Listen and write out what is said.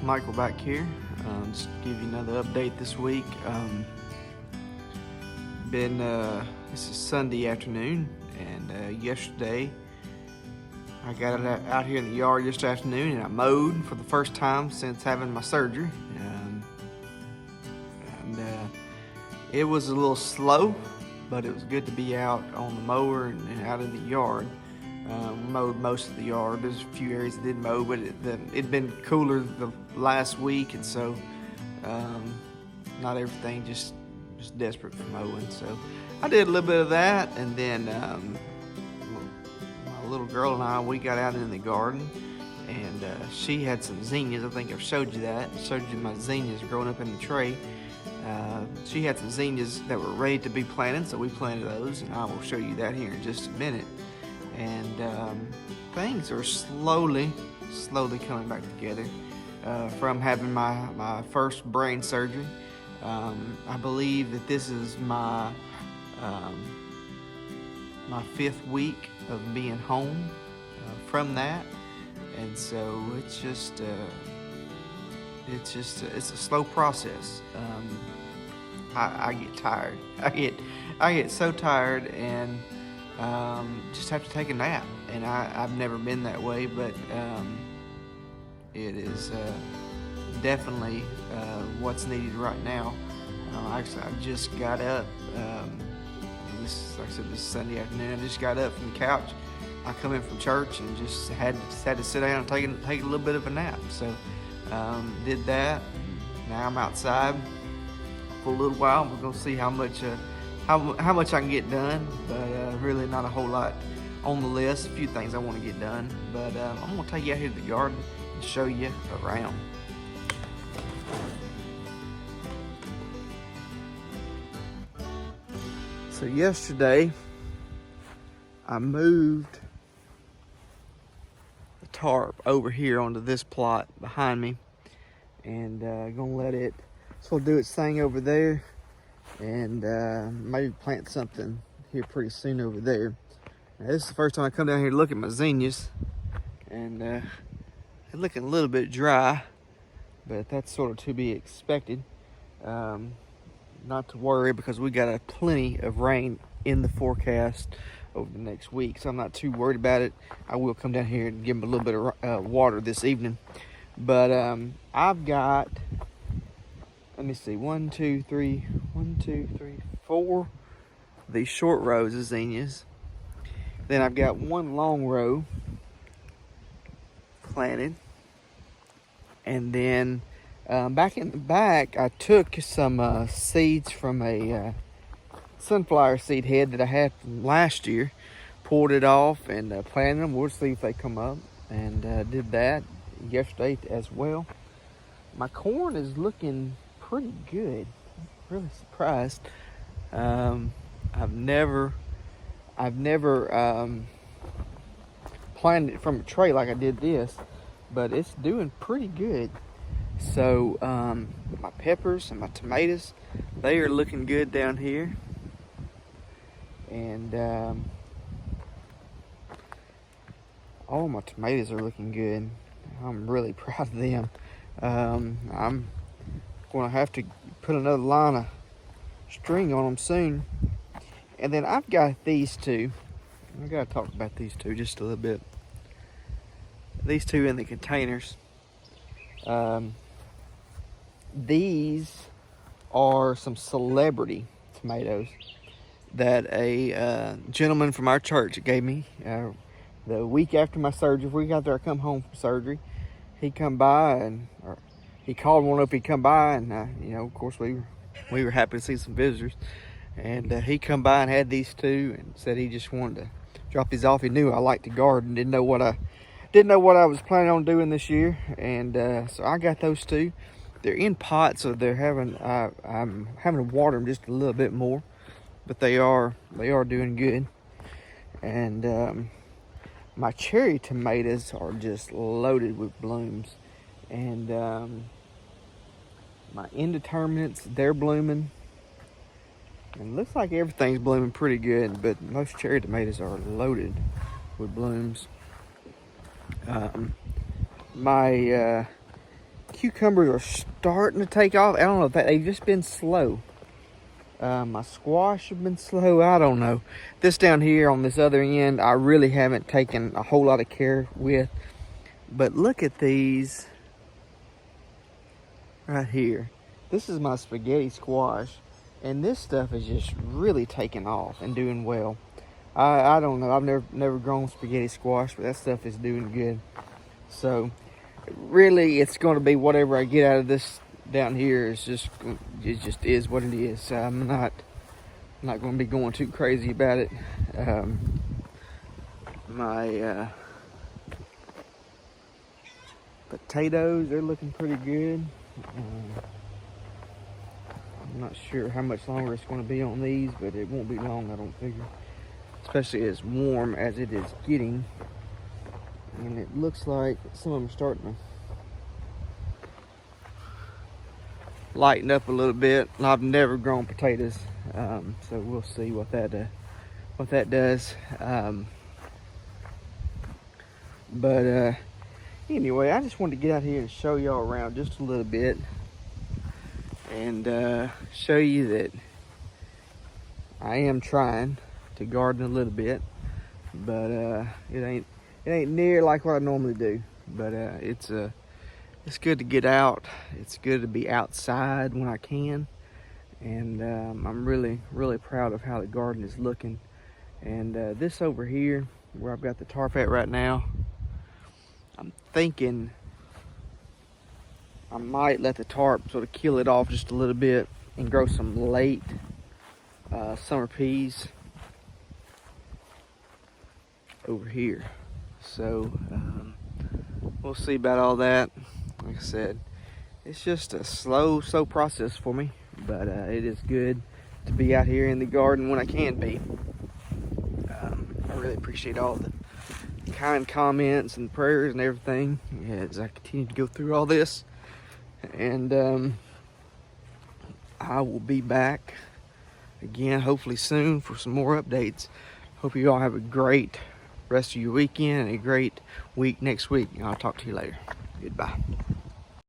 Michael back here. Just to give you another update this week. This is Sunday afternoon, and yesterday I got out here in the yard yesterday afternoon and I mowed for the first time since having my surgery. It was a little slow, but it was good to be out on the mower and out in the yard. Mowed most of the yard. There's a few areas that didn't mow, but it'd been cooler the last week, and so not everything just desperate for mowing. So I did a little bit of that, and then my little girl and I, we got out in the garden, and she had some zinnias. I think I've showed you that. I showed you my zinnias growing up in the tray. She had some zinnias that were ready to be planted, so we planted those, and I will show you that here in just a minute. And things are slowly coming back together from having my first brain surgery. I believe that this is my 5th week of being home from that, and so it's a slow process. I get tired. I get so tired and just have to take a nap, and I've never been that way, but it is definitely what's needed right now. Actually, I just got up. Like I said, this Sunday afternoon. I just got up from the couch. I come in from church and just had to sit down and take a little bit of a nap. So did that. Now I'm outside for a little while. We're gonna see how much I can get done, but really not a whole lot on the list. A few things I want to get done, but I'm gonna take you out here to the garden and show you around. So yesterday I moved the tarp over here onto this plot behind me, and gonna let it sort of do its thing over there, and maybe plant something here pretty soon over there. Now, this is the first time I come down here to look at my zinnias, and they're looking a little bit dry, but that's sort of to be expected. Not to worry, because we got plenty of rain in the forecast over the next week, so I'm not too worried about it. I will come down here and give them a little bit of water this evening, but I've got, let me see, 1, 2, 3, 4 of these short rows of zinnias. Then I've got one long row planted. And then back in the back, I took some seeds from a sunflower seed head that I had from last year, pulled it off and planted them. We'll see if they come up, and did that yesterday as well. My corn is looking pretty good. I'm really surprised. I've never planted it from a tray like I did this, but it's doing pretty good. So my peppers and my tomatoes, they are looking good down here, and all my tomatoes are looking good. I'm really proud of them. I'm going to have to put another line of string on them soon. And then I've got these two. I got to talk about these two just a little bit. These two in the containers. These are some celebrity tomatoes that a gentleman from our church gave me the week after my surgery. If we got there, I come home from surgery. He come by, and he called one up. He come by, and of course we were happy to see some visitors. And he come by and had these two, and said he just wanted to drop these off. He knew I liked to garden. Didn't know what I was planning on doing this year, and so I got those two. They're in pots, so I'm having to water them just a little bit more, but they are doing good. And my cherry tomatoes are just loaded with blooms, and my indeterminates, they're blooming. And it looks like everything's blooming pretty good, but most cherry tomatoes are loaded with blooms. My cucumbers are starting to take off. I don't know if they've just been slow. My squash have been slow. I don't know. This down here on this other end, I really haven't taken a whole lot of care with. But look at these right here. This is my spaghetti squash, and this stuff is just really taking off and doing well. I don't know. I've never grown spaghetti squash, but that stuff is doing good. So really, it's going to be whatever I get out of this down here. It just is what it is. I'm not going to be going too crazy about it. My potatoes, they're looking pretty good. I'm not sure how much longer it's going to be on these, but it won't be long, I don't figure. Especially as warm as it is getting. And it looks like some of them are starting to lighten up a little bit. I've never grown potatoes, so we'll see what that does. But anyway, I just wanted to get out here and show y'all around just a little bit, and show you that I am trying to garden a little bit, but it ain't near like what I normally do. But it's good to get out. It's good to be outside when I can, and I'm really proud of how the garden is looking. And this over here, where I've got the tarp at right now, I'm thinking I might let the tarp sort of kill it off just a little bit and grow some late summer peas over here. So we'll see about all that. Like I said, it's just a slow process for me, but it is good to be out here in the garden when I can be. I really appreciate all the kind comments and prayers and everything as I continue to go through all this. And I will be back again hopefully soon for some more updates. Hope you all have a great rest of your weekend and a great week next week. I'll talk to you later. Goodbye.